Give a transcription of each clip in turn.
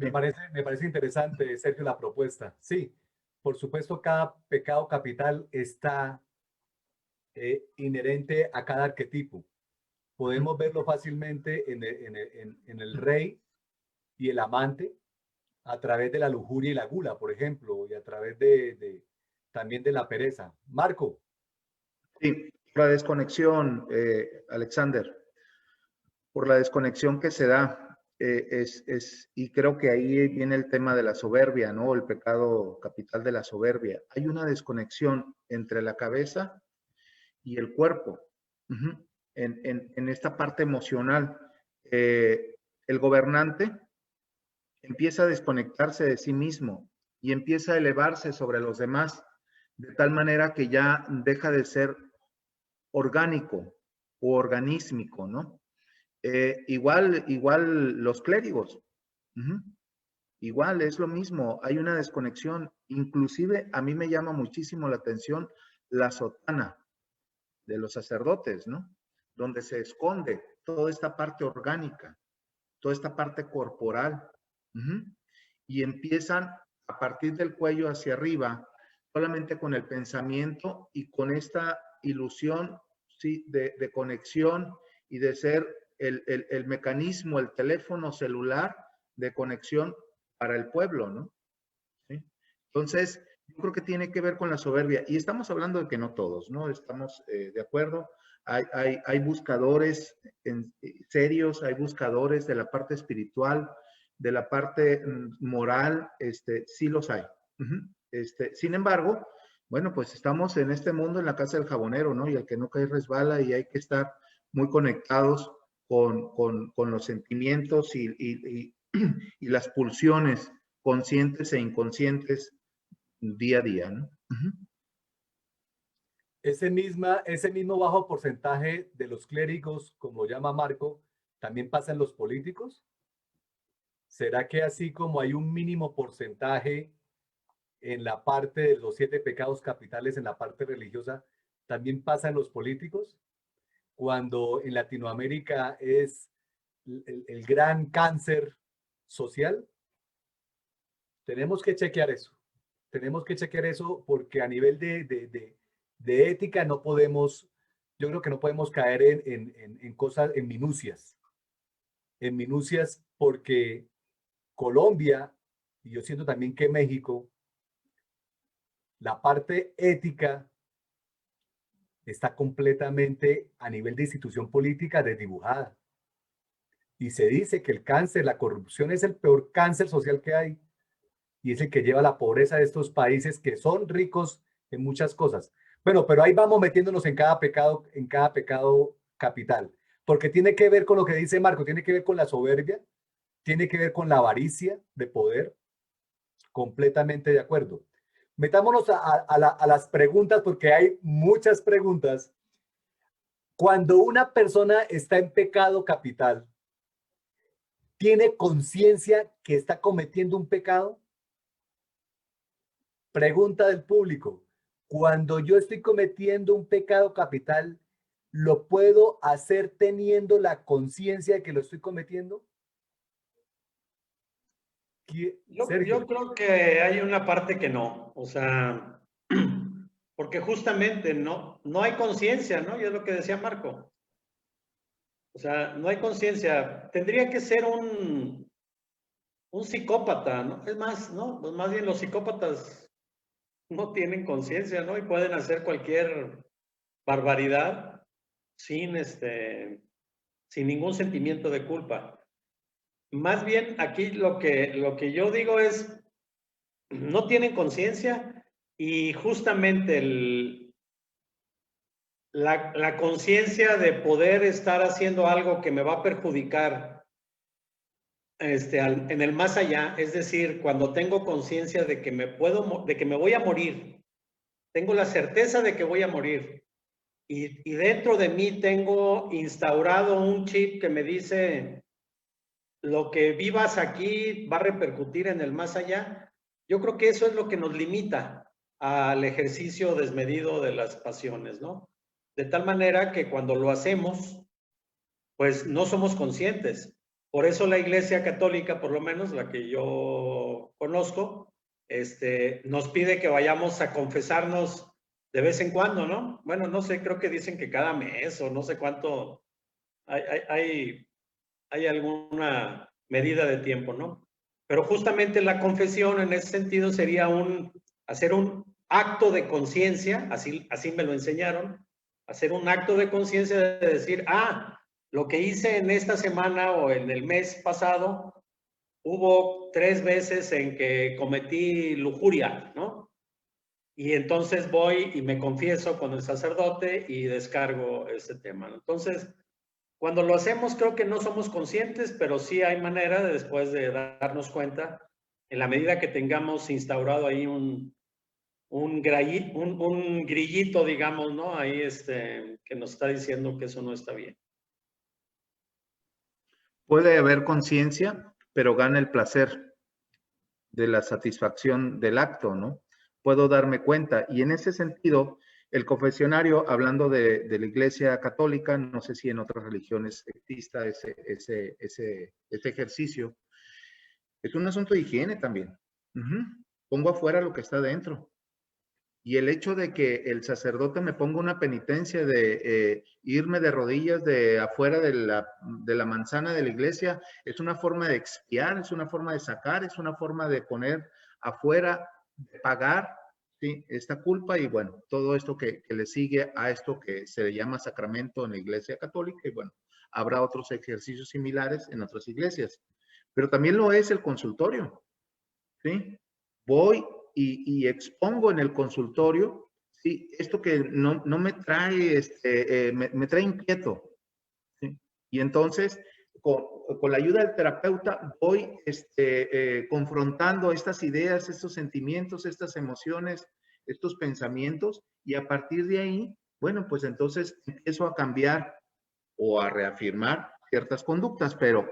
Me parece interesante, Sergio, la propuesta. Sí, por supuesto, cada pecado capital está inherente a cada arquetipo. Podemos verlo fácilmente en el rey y el amante a través de la lujuria y la gula, por ejemplo, y a través también de la pereza. Marco. Sí, la desconexión, Alexander, por la desconexión que se da, y creo que ahí viene el tema de la soberbia, ¿no? El pecado capital de la soberbia. Hay una desconexión entre la cabeza y el cuerpo, en esta parte emocional. El gobernante empieza a desconectarse de sí mismo y empieza a elevarse sobre los demás, de tal manera que ya deja de ser orgánico o organísmico, ¿no? Igual los clérigos, igual es lo mismo, hay una desconexión. Inclusive a mí me llama muchísimo la atención la sotana de los sacerdotes, ¿no? Donde se esconde toda esta parte orgánica, toda esta parte corporal, y empiezan a partir del cuello hacia arriba, solamente con el pensamiento y con esta ilusión, ¿sí? de conexión y de ser el mecanismo, el teléfono celular de conexión para el pueblo, ¿no? ¿Sí? Entonces, yo creo que tiene que ver con la soberbia. Y estamos hablando de que no todos, ¿no? Estamos de acuerdo. Hay buscadores serios, hay buscadores de la parte espiritual, de la parte moral, sí los hay. Sin embargo, bueno, pues estamos en este mundo en la casa del jabonero, ¿no? Y el que no cae resbala y hay que estar muy conectados con los sentimientos y las pulsiones conscientes e inconscientes día a día, ¿no? Ese mismo bajo porcentaje de los clérigos, como llama Marco, ¿también pasa en los políticos? ¿Será que así como hay un mínimo porcentaje en la parte de los 7 pecados capitales, en la parte religiosa, también pasa en los políticos? Cuando en Latinoamérica es el gran cáncer social, tenemos que chequear eso. Tenemos que chequear eso porque a nivel de ética no podemos, yo creo que no podemos caer en cosas, en minucias porque Colombia, y yo siento también que México, la parte ética está completamente a nivel de institución política desdibujada. Y se dice que el cáncer, la corrupción es el peor cáncer social que hay y es el que lleva a la pobreza de estos países que son ricos en muchas cosas. Bueno, pero ahí vamos metiéndonos en cada pecado capital, porque tiene que ver con lo que dice Marco, tiene que ver con la soberbia, tiene que ver con la avaricia de poder, completamente de acuerdo. Metámonos a las preguntas porque hay muchas preguntas. Cuando una persona está en pecado capital, ¿tiene conciencia que está cometiendo un pecado? Pregunta del público. Cuando yo estoy cometiendo un pecado capital, ¿lo puedo hacer teniendo la conciencia de que lo estoy cometiendo? Yo creo que hay una parte que no, o sea, porque justamente no hay conciencia, ¿no? Y es lo que decía Marco. O sea, no hay conciencia. Tendría que ser un psicópata, ¿no? Es más, ¿no? Pues más bien los psicópatas no tienen conciencia, ¿no? Y pueden hacer cualquier barbaridad sin ningún sentimiento de culpa. Más bien aquí lo que yo digo es, no tienen conciencia y justamente la conciencia de poder estar haciendo algo que me va a perjudicar en el más allá, es decir, cuando tengo conciencia de que me voy a morir, tengo la certeza de que voy a morir y dentro de mí tengo instaurado un chip que me dice lo que vivas aquí va a repercutir en el más allá. Yo creo que eso es lo que nos limita al ejercicio desmedido de las pasiones, ¿no? De tal manera que cuando lo hacemos, pues no somos conscientes. Por eso la Iglesia Católica, por lo menos la que yo conozco, nos pide que vayamos a confesarnos de vez en cuando, ¿no? Bueno, no sé, creo que dicen que cada mes o no sé cuánto, hay alguna medida de tiempo, ¿no? Pero justamente la confesión en ese sentido sería hacer un acto de conciencia, así me lo enseñaron, hacer un acto de conciencia de decir, lo que hice en esta semana o en el mes pasado, hubo 3 veces en que cometí lujuria, ¿no? Y entonces voy y me confieso con el sacerdote y descargo ese tema, ¿no? Entonces, cuando lo hacemos creo que no somos conscientes, pero sí hay manera de después de darnos cuenta, en la medida que tengamos instaurado ahí un grillito, digamos, ¿no? Ahí que nos está diciendo que eso no está bien. Puede haber conciencia, pero gana el placer de la satisfacción del acto, ¿no? Puedo darme cuenta. Y en ese sentido, el confesionario, hablando de la Iglesia Católica, no sé si en otras religiones exista ese ejercicio, es un asunto de higiene también. Pongo afuera lo que está dentro. Y el hecho de que el sacerdote me ponga una penitencia de irme de rodillas de afuera de la manzana de la iglesia, es una forma de expiar, es una forma de sacar, es una forma de poner afuera, de pagar, ¿sí?, esta culpa. Y bueno, todo esto que le sigue a esto que se le llama sacramento en la Iglesia Católica. Y bueno, habrá otros ejercicios similares en otras iglesias. Pero también lo es el consultorio, ¿sí? Voy y expongo en el consultorio, ¿sí?, esto que no me trae, me trae inquieto, ¿sí? Y entonces, con la ayuda del terapeuta, voy confrontando estas ideas, estos sentimientos, estas emociones, estos pensamientos, y a partir de ahí, bueno, pues entonces empiezo a cambiar o a reafirmar ciertas conductas, pero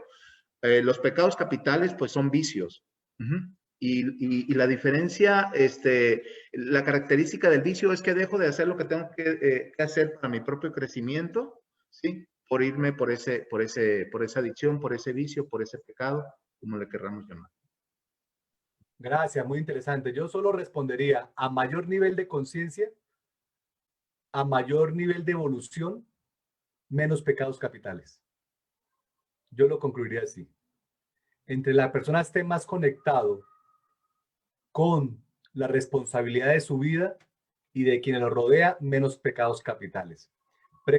los pecados capitales, pues son vicios. Y la diferencia, la característica del vicio es que dejo de hacer lo que tengo que hacer para mi propio crecimiento, ¿sí?, por irme por esa adicción, por ese vicio, por ese pecado, como le querramos llamar. Gracias, muy interesante. Yo solo respondería: a mayor nivel de conciencia, a mayor nivel de evolución, menos pecados capitales. Yo lo concluiría así. Entre la persona esté más conectado con la responsabilidad de su vida y de quienes lo rodea, menos pecados capitales.